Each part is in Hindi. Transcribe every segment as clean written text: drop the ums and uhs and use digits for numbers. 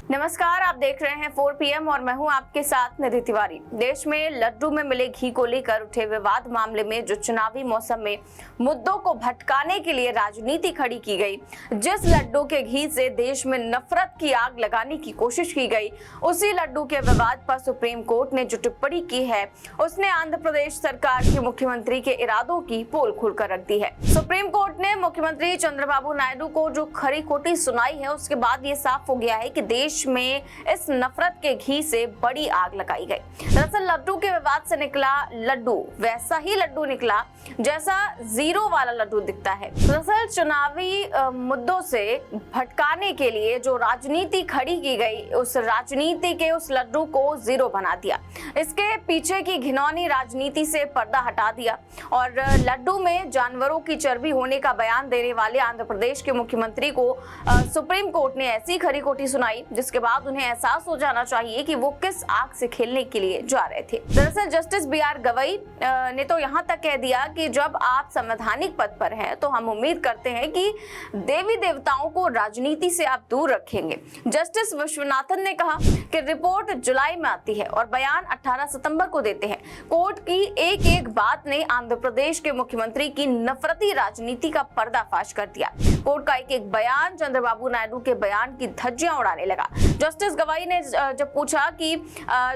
नमस्कार, आप देख रहे हैं 4 PM और मैं हूं आपके साथ निधि तिवारी। देश में लड्डू में मिले घी को लेकर उठे विवाद मामले में जो चुनावी मौसम में मुद्दों को भटकाने के लिए राजनीति खड़ी की गई, जिस लड्डू के घी से देश में नफरत की आग लगाने की कोशिश की गई, उसी लड्डू के विवाद पर सुप्रीम कोर्ट ने जो टिप्पणी की है उसने आंध्र प्रदेश सरकार के मुख्यमंत्री के इरादों की पोल खोलकर रख दी है। सुप्रीम कोर्ट ने मुख्यमंत्री चंद्रबाबू नायडू को जो खरी खोटी सुनाई है, उसके बाद ये साफ हो गया है कि देश में इस नफरत के घी से बड़ी आग लगाई गई। दरअसल लड्डू के विवाद से निकला लड्डू वैसा ही लड्डू निकला जैसा जीरो वाला लड्डू दिखता है। दरअसल चुनावी मुद्दों से भटकाने के लिए जो राजनीति खड़ी की गई, उस राजनीति के उस लड्डू को जीरो बना दिया। इसके पीछे की घिनौनी राजनीति से पर्दा हटा दिया और लड्डू में जानवरों की चर्बी होने का बयान देने वाले आंध्र प्रदेश के मुख्यमंत्री को सुप्रीम कोर्ट ने ऐसी खरी खोटी सुनाई जिसके बाद उन्हें एहसास हो जाना चाहिए कि वो किस आग से खेलने के लिए जा रहे थे। दरअसल जस्टिस BR गवई ने तो यहाँ तक कह दिया कि जब आप संवैधानिक पद पर हैं तो हम उम्मीद करते हैं कि देवी देवताओं को राजनीति से आप दूर रखेंगे। जस्टिस विश्वनाथन ने कहा कि रिपोर्ट जुलाई में आती है और बयान 18 सितंबर को देते हैं। कोर्ट की एक एक बात ने आंध्र प्रदेश के मुख्यमंत्री की नफरती राजनीति का पर्दाफाश कर दिया। कोर्ट का एक एक बयान चंद्रबाबू नायडू के बयान की धज्जियां उड़ाने लगा। जस्टिस गवाई ने जब पूछा कि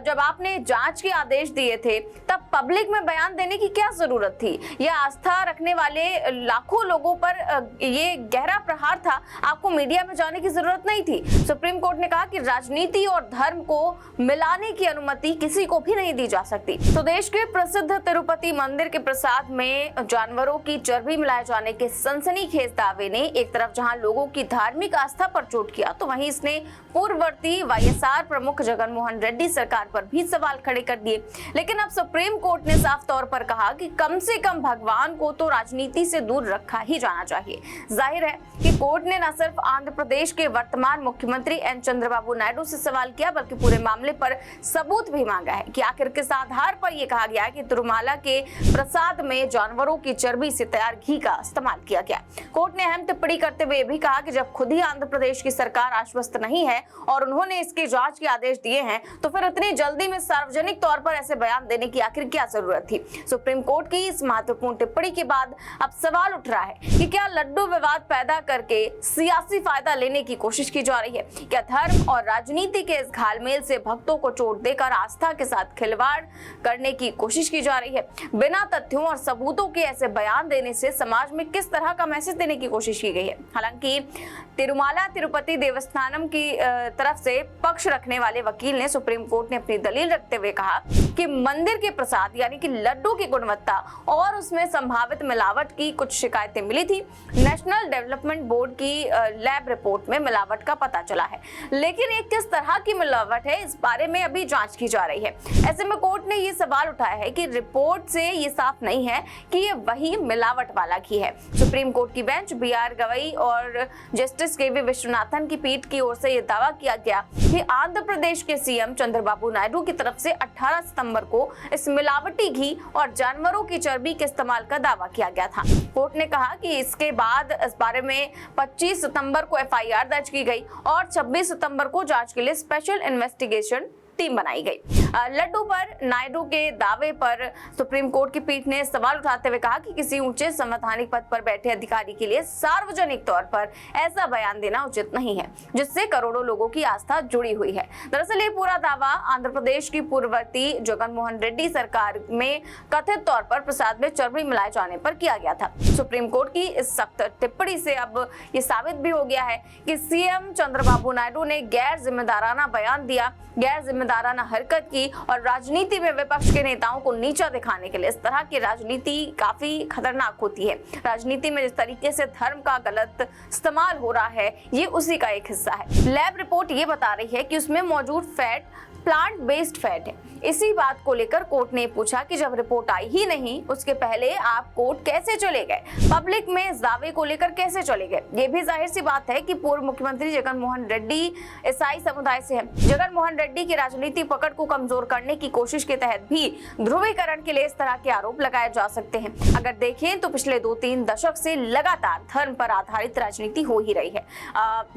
जब आपने जांच के आदेश दिए थे तब पब्लिक में बयान देने की क्या जरूरत थी? यह आस्था रखने वाले लाखों लोगों पर ये गहरा प्रहार था, आपको मीडिया में जाने की जरूरत नहीं थी। सुप्रीम कोर्ट ने कहा कि राजनीति और धर्म को मिलाने की अनुमति किसी को भी नहीं दी जा सकती। तो देश के प्रसिद्ध तिरुपति मंदिर के प्रसाद में जानवरों की चर्बी मिलाए जाने के सनसनीखेज दावे ने एक तरफ जहां लोगों की धार्मिक आस्था पर चोट किया, तो वहीं इसने पूर्ववर्ती YSR प्रमुख जगनमोहन रेड्डी सरकार पर भी सवाल खड़े कर दिए। लेकिन अब सुप्रीम कोर्ट ने साफ तौर पर कहा कि कम से कम भगवान को तो राजनीति से दूर रखा ही जाना चाहिए। जाहिर है कि कोर्ट ने न सिर्फ आंध्र प्रदेश के वर्तमान मुख्यमंत्री N चंद्रबाबू नायडू से सवाल किया, बल्कि पूरे मामले पर सबूत भी मांगा है कि आखिर किस आधार पर यह कहा गया कि तिरुमाला के प्रसाद में जानवरों की चर्बी से तैयार घी का इस्तेमाल किया गया। कोर्ट ने अहम टिप्पणी करते हुए भी कहा कि जब खुद ही आंध्र प्रदेश की सरकार आश्वस्त नहीं है और उन्होंने इसके जांच के आदेश दिए हैं, तो फिर इतनी जल्दी में सार्वजनिक तौर पर ऐसे बयान देने की आखिर क्या जरूरत थी? सुप्रीम कोर्ट की इस महत्वपूर्ण टिप्पणी के बाद अब सवाल उठ रहा है कि क्या लड्डू विवाद पैदा करके सियासी फायदा लेने की कोशिश की जा रही है? क्या धर्म और राजनीति के इस घालमेल से भक्तों को चोट देकर आस्था के साथ खिलवाड़ करने की कोशिश की जा रही है? बिना तथ्यों और सबूतों के ऐसे बयान देने से समाज में किस तरह का मैसेज देने की कोशिश की गई है? हालांकि तिरुमाला तिरुपति देवस्थानम की तरफ से पक्ष रखने वाले वकील ने सुप्रीम कोर्ट ने अपनी दलील रखते हुए कहा कि मंदिर के प्रसाद यानी कि लड्डू की गुणवत्ता और उसमें संभावित मिलावट की कुछ शिकायतें मिली थी। नेशनल डेवलपमेंट बोर्ड की लैब रिपोर्ट में मिलावट का पता चला है, लेकिन ये किस तरह की मिलावट है, इस बारे में अभी जांच की जा रही है। ऐसे में कोर्ट ने ये सवाल उठाया है कि रिपोर्ट से ये साफ नहीं है कि ये वही मिलावट वाला घी है। सुप्रीम कोर्ट की बेंच BR गवई और जस्टिस KV विश्वनाथन की पीठ की ओर से यह दावा किया गया कि आंध्र प्रदेश के CM चंद्रबाबू नायडू की तरफ से 18 सितंबर को इस मिलावटी घी और जानवरों की चर्बी के इस्तेमाल का दावा किया गया था। कोर्ट ने कहा कि इसके बाद इस बारे में 25 सितंबर को FIR दर्ज की गई और 26 सितंबर को जांच के लिए स्पेशल इन्वेस्टिगेशन टीम बनाई गई। लड्डू पर नायडू के दावे पर सुप्रीम कोर्ट की पीठ ने सवाल उठाते हुए कहा कि किसी ऊंचे संवैधानिक पद पर बैठे अधिकारी के लिए सार्वजनिक तौर पर ऐसा बयान देना उचित नहीं है जिससे करोड़ों लोगों की आस्था जुड़ी हुई है। दरअसल ये पूरा दावा आंध्र प्रदेश की पूर्ववर्ती जगनमोहन रेड्डी सरकार में कथित तौर पर प्रसाद में चर्बी मिलाए जाने पर किया गया था। सुप्रीम कोर्ट की इस सख्त टिप्पणी से अब ये साबित भी हो गया है कि CM चंद्रबाबू नायडू ने गैर जिम्मेदाराना बयान दिया, गैर जिम्मेदाराना हरकत की और राजनीति में विपक्ष के नेताओं को नीचा दिखाने के लिए। इस तरह की राजनीति काफी खतरनाक होती है। राजनीति में जिस तरीके से धर्म का गलत इस्तेमाल हो रहा है, ये उसी का एक हिस्सा है। लैब रिपोर्ट ये बता रही है कि उसमें मौजूद फैट प्लांट बेस्ड फैट है। इसी बात को लेकर कोर्ट ने पूछा कि जब रिपोर्ट आई ही नहीं उसके पहले आप कोर्ट कैसे चले गए, पब्लिक में इस दावे को लेकर कैसे चले गए। ये भी जाहिर सी बात है कि पूर्व मुख्यमंत्री जगन मोहन रेड्डी ईसाई समुदाय से है। जगन मोहन रेड्डी की राजनीतिक पकड़ को कमजोर करने की कोशिश के तहत भी ध्रुवीकरण के लिए इस तरह के आरोप लगाए जा सकते हैं। अगर देखें तो पिछले 2-3 दशक से लगातार धर्म पर आधारित राजनीति हो ही रही है।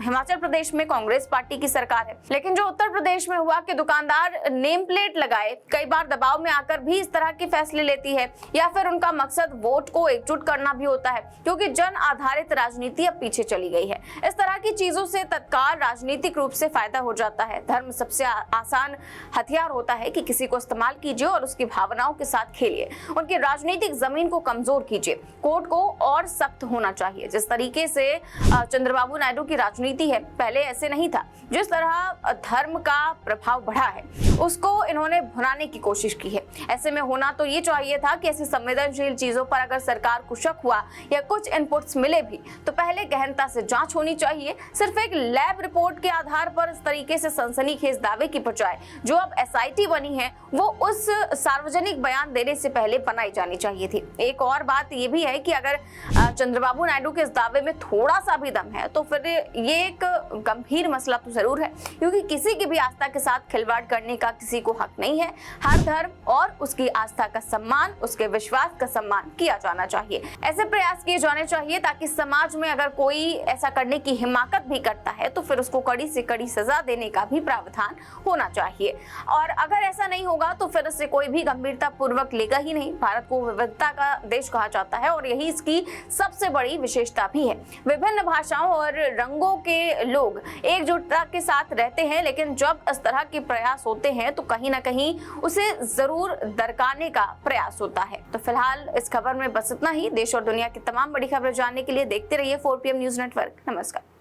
हिमाचल प्रदेश में कांग्रेस पार्टी की सरकार है, लेकिन जो उत्तर प्रदेश में हुआ कि दुकानदार नेम प्लेट लगाए कई बार दबाव में आकर भी इस तरह के फैसले लेती है, या फिर उनका मकसद वोट को एकजुट करना भी होता है, क्योंकि जन आधारित राजनीति अब पीछे चली गई है। इस तरह की चीजों से तत्काल राजनीतिक रूप से फायदा हो जाता है। धर्म सबसे आसान हथियार होता है कि किसी को इस्तेमाल कीजिए और उसकी भावनाओं के साथ खेलिए, उनकी राजनीतिक जमीन को कमजोर कीजिए। कोर्ट को और सख्त होना चाहिए। जिस तरीके से चंद्रबाबू नायडू की राजनीति है, पहले ऐसे नहीं था। जिस तरह धर्म का प्रभाव बढ़ा है उसको इन्होंने भुनाने की कोशिश की है। ऐसे में होना तो ये चाहिए था कि ऐसी संवेदनशील चीजों पर अगर सरकार को शक हुआ या कुछ इनपुट्स मिले भी तो पहले गहनता से जांच होनी चाहिए। सिर्फ एक लैब रिपोर्ट के आधार पर इस तरीके से सनसनीखेज दावे की बजाय जो अब एसआईटी बनी है वो उस सार्वजनिक बयान देने से पहले बनाई जानी चाहिए थी। एक और बात ये भी है कि अगर चंद्रबाबू नायडू के इस दावे में थोड़ा सा भी दम है तो फिर ये एक गंभीर मसला तो जरूर है, क्योंकि किसी की भी आस्था के साथ खिलवाड़ करने का किसी को हक नहीं है। हर धर्म और उसकी आस्था का सम्मान, उसके विश्वास का सम्मान किया जाना चाहिए। ऐसे प्रयास किए जाने चाहिए ताकि समाज में अगर कोई ऐसा करने की हिमाकत भी करता है तो फिर उसको कड़ी से कड़ी सजा देने का भी प्रावधान होना चाहिए। और अगर ऐसा नहीं होगा तो फिर इससे कोई भी गंभीरता पूर्वक लेगा ही नहीं। भारत को विविधता का देश कहा जाता है और यही इसकी सबसे बड़ी विशेषता भी है। विभिन्न भाषाओं और रंगों के लोग एकजुटता के साथ रहते हैं, लेकिन जब इस तरह के प्रयास होते हैं तो कहीं ना कहीं उसे जरूर दरकाने का प्रयास होता है। तो फिलहाल इस खबर में बस इतना ही। देश और दुनिया की तमाम बड़ी खबरें जानने के लिए देखते रहिए 4PM न्यूज नेटवर्क। नमस्कार।